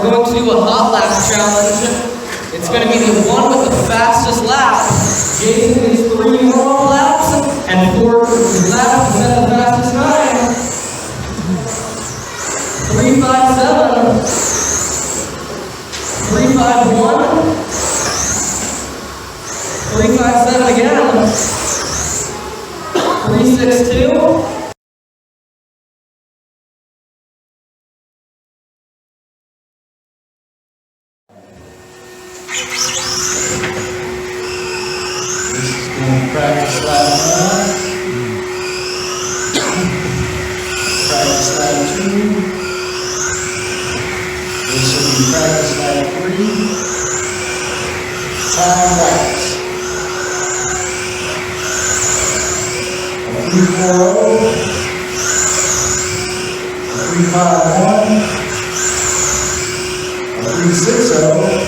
we're going to do a hot lap challenge. It's going to be the one with the fastest lap. Jason gets 3 normal laps and 4 laps to set the fastest time. 3:57. 3:51. 3:57 again. 3:62. Practice lap 1. Practice lap 2. This will be practice lap 3. Time laps. 3:40. 3:51. 3:60.